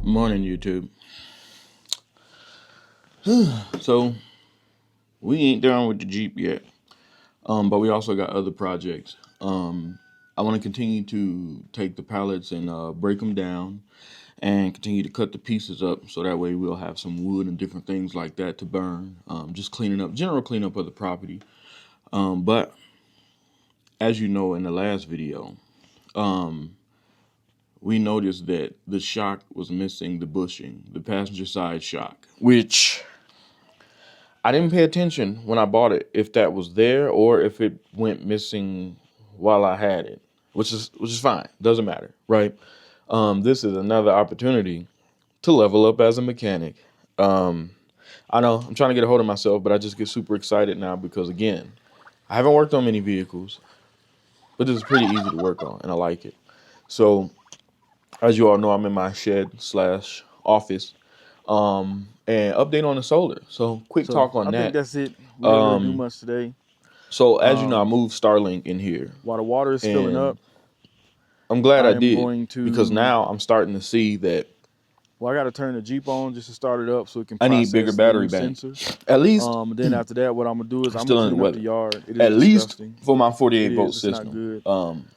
Morning, YouTube. So we ain't done with the Jeep yet, but we also got other projects. I want to continue to take the pallets and break them down and continue to cut the pieces up so that way we'll have some wood and different things like that to burn. Just cleaning up, general cleanup of the property. But as you know in the last video, we noticed that the shock was missing the bushing, the passenger side shock, which I didn't pay attention when I bought it, if that was there or if it went missing while I had it, which is fine. Doesn't matter, right? This is another opportunity to level up as a mechanic. I know I'm trying to get a hold of myself, but I just get super excited now because, again, I haven't worked on many vehicles, but this is pretty easy to work on, and I like it. So, as you all know, I'm in my shed/office, and update on the solar. So, quick talk on that. I think that's it. We didn't really do much today. So, as you know, I moved Starlink in here. While the water is filling up, I'm glad I did, because now I'm starting to see that. Well, I got to turn the Jeep on just to start it up so it can I process need bigger battery banks. At least. Then after that, what I'm going to do is I'm still going to in clean the up the yard. It is At disgusting. least for my 48 volt It's system. not good.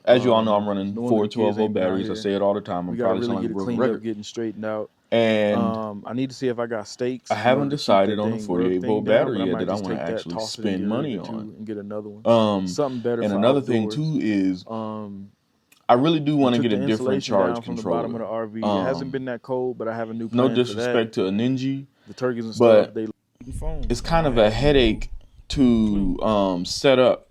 As you all know, I'm running no 4 12 volt batteries. I say it all the time. I'm we got to probably really get it cleaned up, getting straightened out. And I need to see if I got stakes. I haven't decided on a 48 volt battery yet that I want to actually spend money on. And get another one. Something better. And another thing too is I really do want to get a different charge from controller. the bottom of the RV. It hasn't been that cold, but I have a new plan. No disrespect to a Ninja, the turkeys and but stuff. They it's kind of a headache to set up,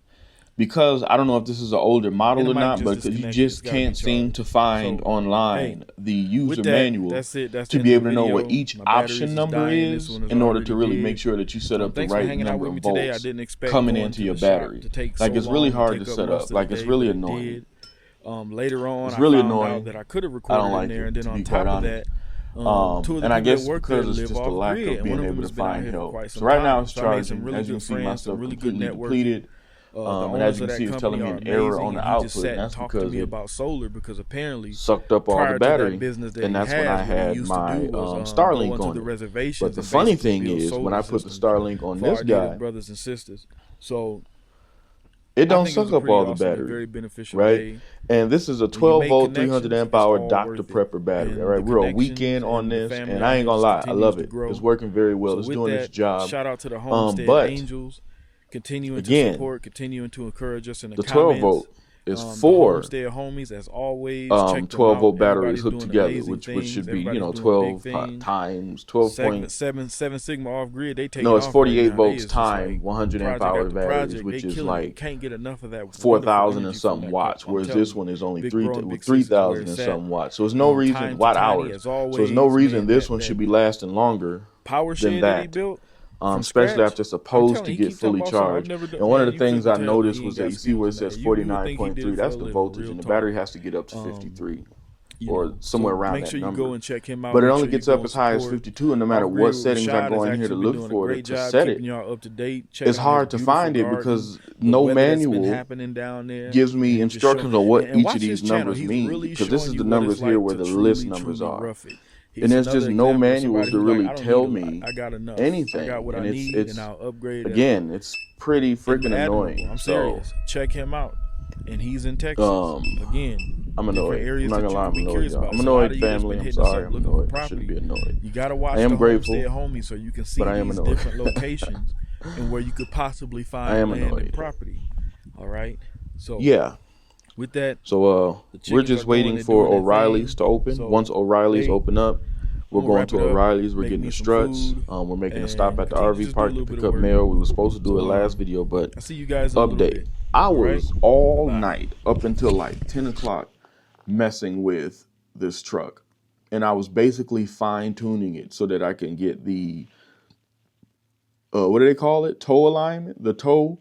because I don't know if this is an older model or not, but you just can't seem to find online the user manual to be able to know what each option number is in order to really make sure that you set up the right number of volts coming into your battery. Like, it's really hard to set up. Like, it's really annoying. Later on, it's really I found annoying. out that I could have recorded in there, and then on top of that, and I guess because it's just the lack of being able to find help. So right now it's charging. As you can see, my stuff completely depleted. And as you can see, it's telling me an error on the output. And that's because it about solar, because apparently sucked up all the battery. And that's when I had my Starlink on it. But the funny thing is, when I put the Starlink on this guy, brothers and sisters, so it don't suck up all the battery, very beneficial right? And this is a 12 volt, 300 amp hour Dr. Prepper battery. All right, we're a weekend on this, and I ain't gonna lie, I love it. It's working very well. It's doing its job. Shout out to the homestead angels, continuing to support, continuing to encourage us in the comments. 12 volt is 4 homestead homies, as always. 12 volt batteries hooked together, which should be 12 times 12.7 Sigma off grid. They take it's 48 volts time 100 amp hour batteries, which is like can't get enough of that. 4,000 and something watts, whereas this one is only 3,000 and something watts. So there's no reason watt hours. So there's no reason this one should be lasting longer than that. Especially after it's supposed to get fully charged. And one of the things I noticed was that you see where it says 49.3, that's the voltage, and the battery has to get up to 53 or somewhere around that number. Go and check him out. But it only gets up as high as 52, and no matter what settings I go in here to look for it, to set it, it's hard to find it because no manual gives me instructions on what each of these numbers mean, because this is the numbers here where the list numbers are. And there's just no manual to really tell me anything. And it's again, it's pretty freaking annoying. I'm serious. Check him out. And he's in Texas. Again, I'm annoyed. I'm not gonna lie, I'm annoyed, y'all. I'm annoyed, family. I'm sorry. I'm annoyed. I shouldn't be annoyed. You gotta watch the homestead homie so you can see these different locations and where you could possibly find land and property. All right. So yeah. With that, so we're just waiting for O'Reilly's to open. Once O'Reilly's open up, we're going to O'Reilly's. We're getting the struts. We're making a stop at the RV park to pick up mail. We were supposed to do it last video, but I see you guys update. I was all night up until like 10 o'clock messing with this truck, and I was basically fine tuning it so that I can get the what do they call it? Toe alignment. The toe.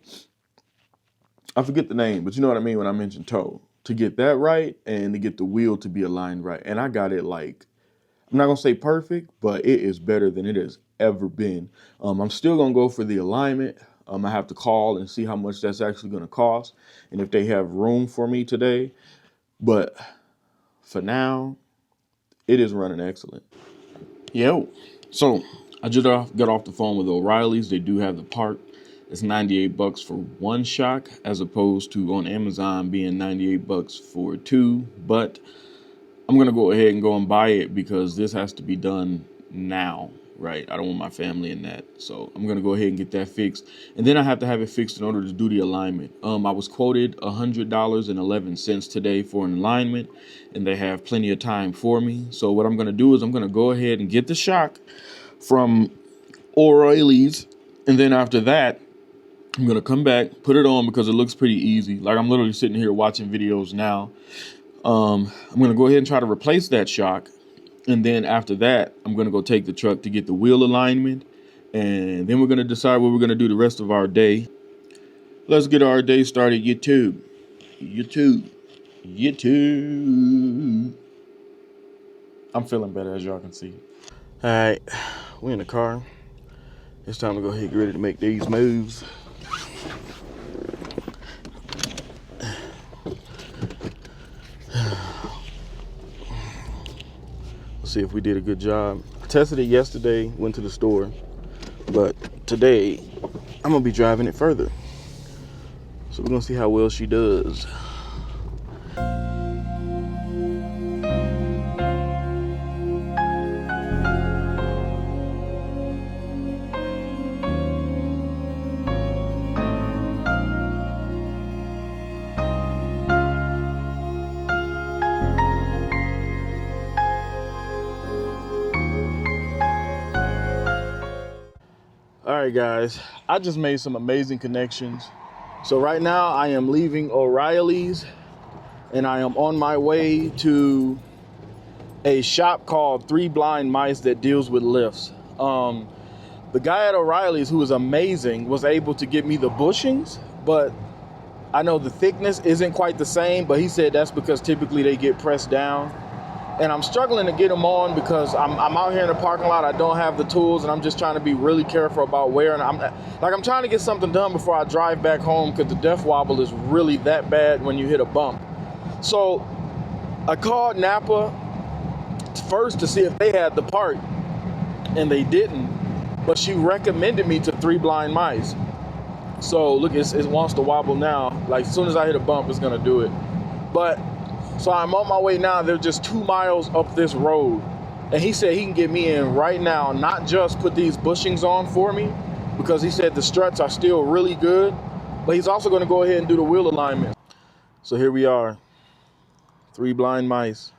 I forget the name, but you know what I mean when I mention toe. To get that right and to get the wheel to be aligned right. And I got it like, I'm not going to say perfect, but it is better than it has ever been. I'm still going to go for the alignment. I have to call and see how much that's actually going to cost and if they have room for me today. But for now, It is running excellent. Yo, so I just got off the phone with O'Reilly's. They do have the part. It's $98 for one shock, as opposed to on Amazon being $98 for two. But I'm gonna go ahead and go and buy it because this has to be done now, right? I don't want my family in that, so I'm gonna go ahead and get that fixed, and then I have to have it fixed in order to do the alignment. I was quoted $100.11 today for an alignment, and they have plenty of time for me. So what I'm gonna do is I'm gonna go ahead and get the shock from O'Reilly's, and then after that, I'm gonna come back, put it on because it looks pretty easy. Like I'm literally sitting here watching videos now. I'm gonna go ahead and try to replace that shock. And then after that, I'm gonna go take the truck to get the wheel alignment. And then we're gonna decide what we're gonna do the rest of our day. Let's get our day started. YouTube. I'm feeling better, as y'all can see. All right, we're in the car. It's time to go ahead and get ready to make these moves. See if we did a good job. I tested it yesterday, went to the store, but today I'm gonna be driving it further. So we're gonna see how well she does. All right, guys, I just made some amazing connections. So right now I am leaving O'Reilly's and I am on my way to a shop called Three Blind Mice that deals with lifts. The guy at O'Reilly's, who was amazing, was able to get me the bushings, but I know the thickness isn't quite the same, but he said that's because typically they get pressed down. And I'm struggling to get them on because I'm out here in the parking lot. I don't have the tools, and I'm just trying to be really careful about where. And I'm trying to get something done before I drive back home because the death wobble is really that bad when you hit a bump. So I called Napa first to see if they had the part, and they didn't. But she recommended me to Three Blind Mice. So look, it wants to wobble now. Like as soon as I hit a bump, it's gonna do it. But so I'm on my way now. They're just 2 miles up this road. And he said he can get me in right now, not just put these bushings on for me, because he said the struts are still really good, but he's also gonna go ahead and do the wheel alignment. So here we are, Three Blind Mice.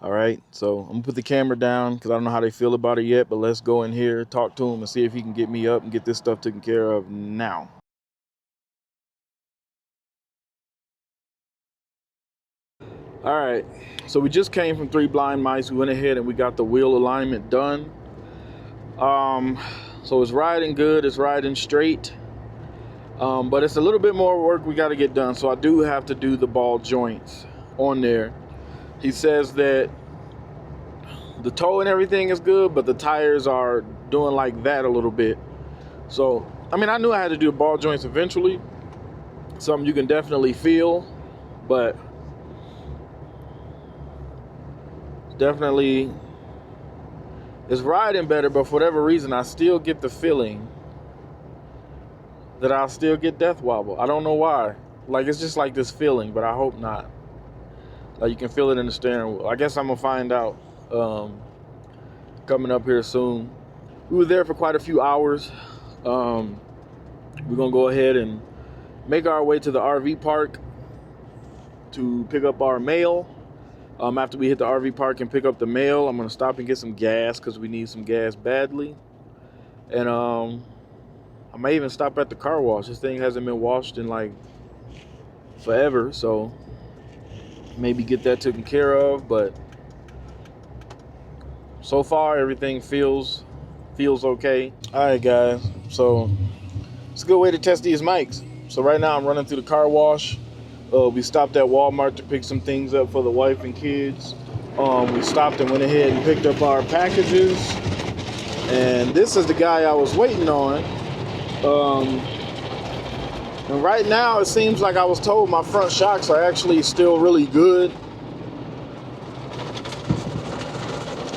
All right, so I'm gonna put the camera down because I don't know how they feel about it yet, but let's go in here, talk to him, and see if he can get me up and get this stuff taken care of now. All right, so we just came from Three Blind Mice. We went ahead and we got the wheel alignment done. So it's riding good, it's riding straight, but it's a little bit more work we got to get done. So I do have to do the ball joints on there. He says that the toe and everything is good, but the tires are doing like that a little bit. So, I mean, I knew I had to do ball joints eventually. Something you can definitely feel, but definitely it's riding better, but for whatever reason I still get the feeling that I'll still get death wobble. I don't know why. Like it's just like this feeling, but I hope not. Like you can feel it in the steering wheel. I guess I'm gonna find out coming up here soon. We were there for quite a few hours. We're gonna go ahead and make our way to the RV park to pick up our mail. After we hit the RV park and pick up the mail, I'm gonna stop and get some gas because we need some gas badly. And I may even stop at the car wash. This thing hasn't been washed in like forever, so maybe get that taken care of. But so far everything feels okay. All right, guys, so it's a good way to test these mics. So right now I'm running through the car wash. We stopped at Walmart to pick some things up for the wife and kids. We stopped and went ahead and picked up our packages. And this is the guy I was waiting on. And right now it seems like I was told my front shocks are actually still really good.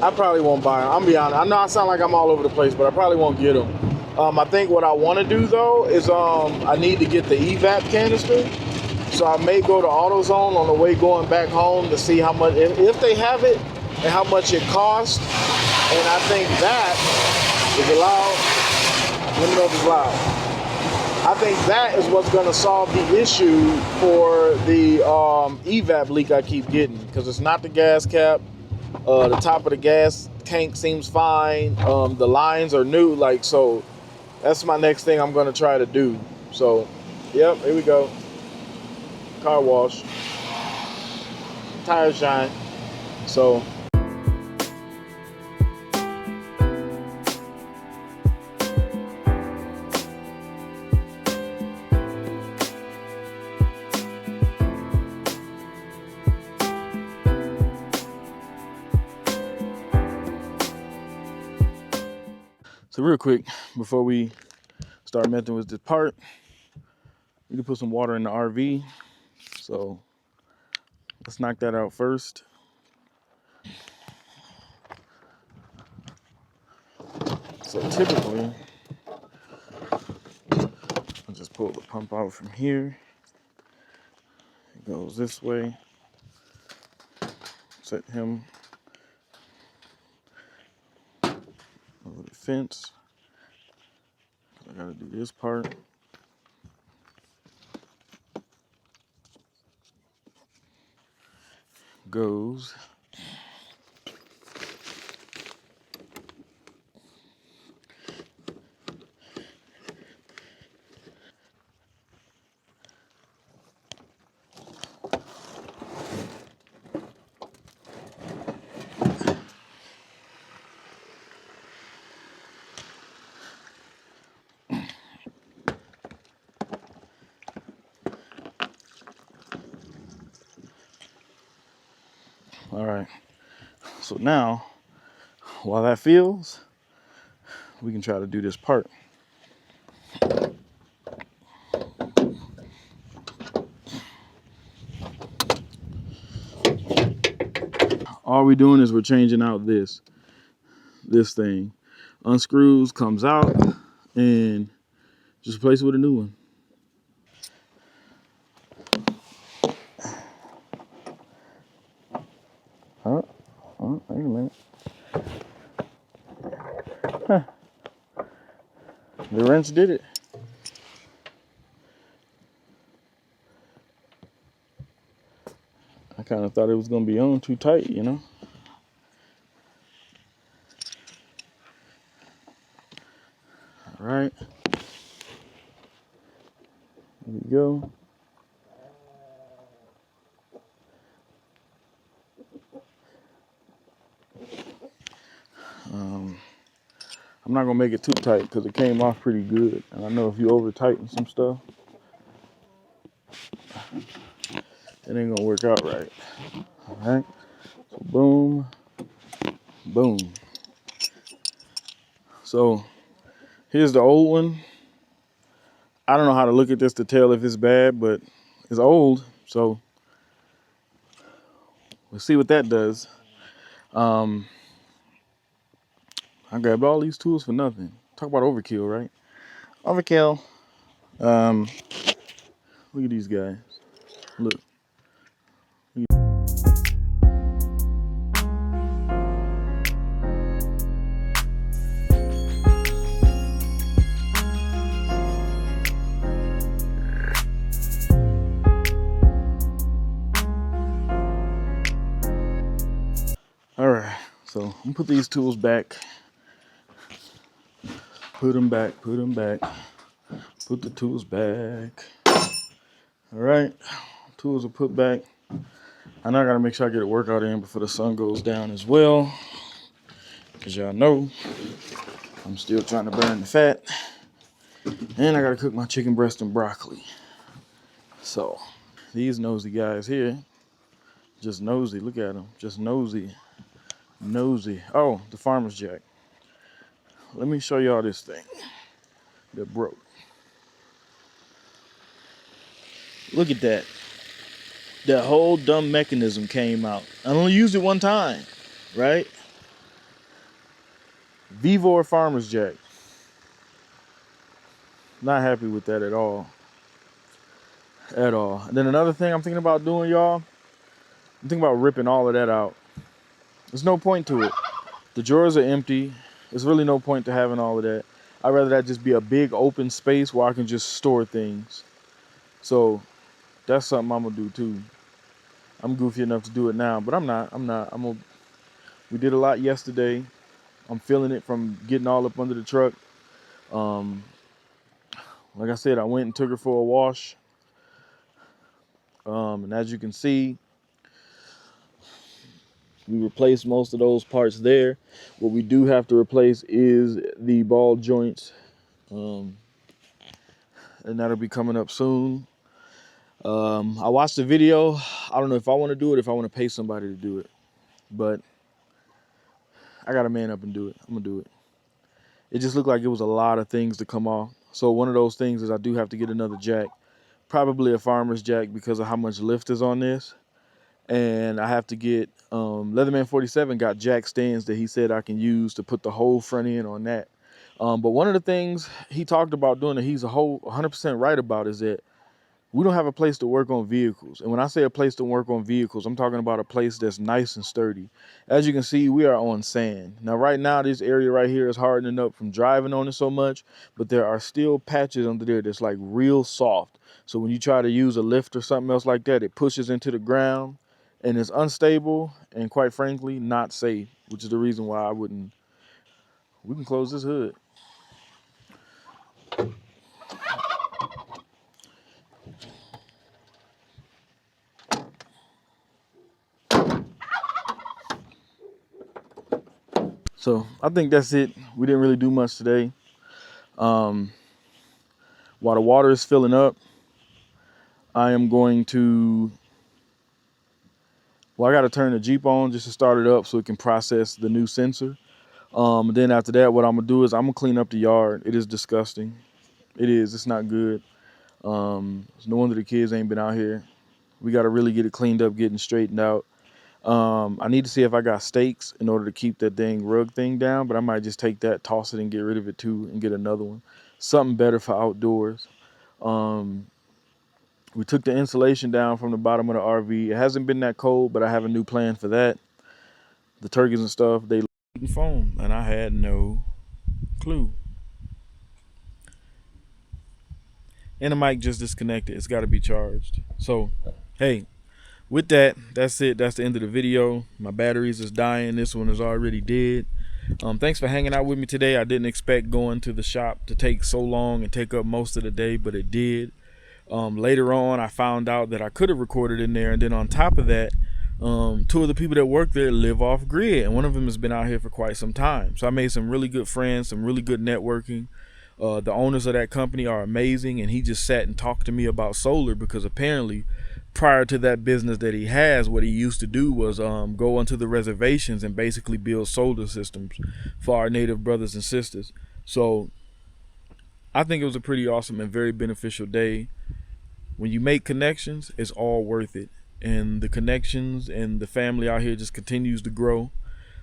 I probably won't buy them. I'm be honest. I know I sound like I'm all over the place, but I probably won't get them. I think what I want to do though is I need to get the evap canister. So I may go to AutoZone on the way going back home to see how much, if they have it, and how much it costs. And I think that is loud. Let me know if it's loud. I think that is what's going to solve the issue for the evap leak I keep getting, because it's not the gas cap. The top of the gas tank seems fine. The lines are new, like, so that's my next thing I'm going to try to do. So, yep, here we go. Car wash, tire shine. So real quick, before we start messing with this part, we can put some water in the RV. So let's knock that out first. So typically, I'll just pull the pump out from here. It goes this way. Set him over the fence. I gotta do this part. Goes. All right, so now, while that fills, we can try to do this part. All we're doing is we're changing out this thing. Unscrews, comes out, and just replace it with a new one. Oh, wait a minute. Huh. The wrench did it. I kind of thought it was going to be on too tight, you know? All right. There we go. I'm not gonna make it too tight because it came off pretty good. And I know if you over tighten some stuff, it ain't gonna work out right. All right, so boom, boom. So here's the old one. I don't know how to look at this to tell if it's bad, but it's old. So we'll see what that does. I grabbed all these tools for nothing. Talk about overkill, right? Overkill. Look at these guys. Look. All right, so I'm gonna put these tools back. Put them back, put them back. Put the tools back. All right, tools are put back. I now gotta make sure I get a workout in before the sun goes down as well. Cause y'all know, I'm still trying to burn the fat. And I gotta cook my chicken breast and broccoli. So, these nosy guys here, just nosy, look at them, just nosy. Nosy. Oh, the farmer's jack. Let me show y'all this thing that broke. Look at that. That whole dumb mechanism came out. I only used it one time, right? Vivor Farmer's Jack. Not happy with that at all. At all. And then another thing I'm thinking about doing, y'all, I'm thinking about ripping all of that out. There's no point to it. The drawers are empty. There's really no point to having all of that. I'd rather that just be a big open space where I can just store things. So that's something I'm gonna do too. I'm goofy enough to do it now, but I'm not. We did a lot yesterday. I'm feeling it from getting all up under the truck. Like I said, I went and took her for a wash. And as you can see, we replaced most of those parts there. What we do have to replace is the ball joints. And that'll be coming up soon. I watched the video. I don't know if I want to do it, if I want to pay somebody to do it. But I got to man up and do it. I'm going to do it. It just looked like it was a lot of things to come off. So one of those things is I do have to get another jack. Probably a farmer's jack because of how much lift is on this. And I have to get, Leatherman 47 got jack stands that he said I can use to put the whole front end on that. But one of the things he talked about doing that he's 100% right about is that we don't have a place to work on vehicles. And when I say a place to work on vehicles, I'm talking about a place that's nice and sturdy. As you can see, we are on sand. Now, right now, this area right here is hardening up from driving on it so much, but there are still patches under there that's like real soft. So when you try to use a lift or something else like that, it pushes into the ground and it's unstable and, quite frankly, not safe, which is the reason why I wouldn't. We can close this hood. So I think that's it. We didn't really do much today. While the water is filling up, I am going to, I got to turn the Jeep on just to start it up so it can process the new sensor. Then after that, what I'm going to do is I'm going to clean up the yard. It is disgusting. It is. It's not good. It's no wonder the kids ain't been out here. We got to really get it cleaned up, getting straightened out. I need to see if I got stakes in order to keep that dang rug thing down, but I might just take that, toss it, and get rid of it too, and get another one. Something better for outdoors. We took the insulation down from the bottom of the RV. It hasn't been that cold, but I have a new plan for that. The turkeys and stuff, they eating foam, and I had no clue. And the mic just disconnected. It's got to be charged. So, hey. With that, that's it. That's the end of the video. My batteries is dying. This one is already dead. Thanks for hanging out with me today. I didn't expect going to the shop to take so long and take up most of the day, but it did. Later on, I found out that I could have recorded in there. And then on top of that, two of the people that work there live off grid. And one of them has been out here for quite some time. So I made some really good friends, some really good networking. The owners of that company are amazing. And he just sat and talked to me about solar because apparently prior to that business that he has, what he used to do was go onto the reservations and basically build solar systems for our native brothers and sisters. So I think it was a pretty awesome and very beneficial day. When you make connections, it's all worth it. And the connections and the family out here just continues to grow.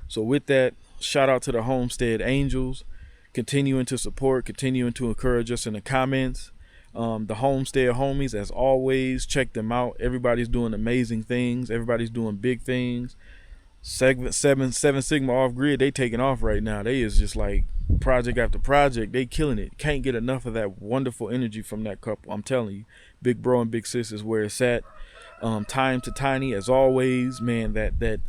So with that, shout out to the Homestead Angels, continuing to support, continuing to encourage us in the comments. The Homestead homies, as always, check them out. Everybody's doing amazing things. Everybody's doing big things. Seven Sigma Off Grid, they taking off right now. They is just like project after project. They killing it. Can't get enough of that wonderful energy from that couple. I'm telling you, Big Bro and Big Sis is where it's at. Time to Tiny, as always, man. That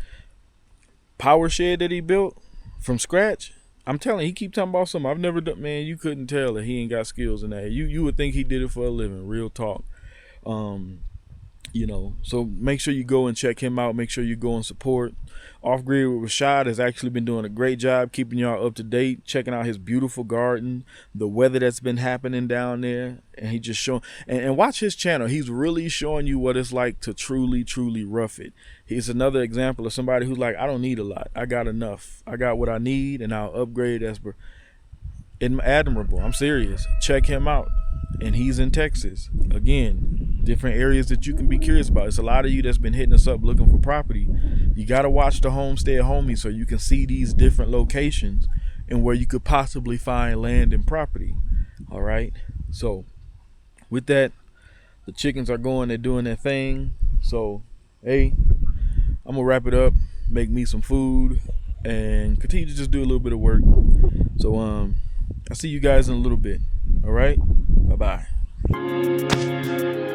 power shed that he built from scratch. I'm telling you, he keep talking about something I've never done. Man, you couldn't tell that he ain't got skills in that. You would think he did it for a living. Real talk. So make sure you go and check him out. Make sure you go and support. Off Grid with Rashad has actually been doing a great job keeping y'all up to date, checking out his beautiful garden, the weather that's been happening down there. And he just showing, and watch his channel. He's really showing you what it's like to truly, truly rough it. He's another example of somebody who's like, I don't need a lot. I got enough. I got what I need, and I'll upgrade as per. Admirable. I'm serious. Check him out. And he's in Texas. Again, different areas that you can be curious about. It's a lot of you that's been hitting us up looking for property. You got to watch the Homestead Homies so you can see these different locations and where you could possibly find land and property. All right. So with that, the chickens are going, they're doing their thing. So, hey, I'm gonna wrap it up, make me some food, and continue to just do a little bit of work. So I'll see you guys in a little bit. All right, bye bye.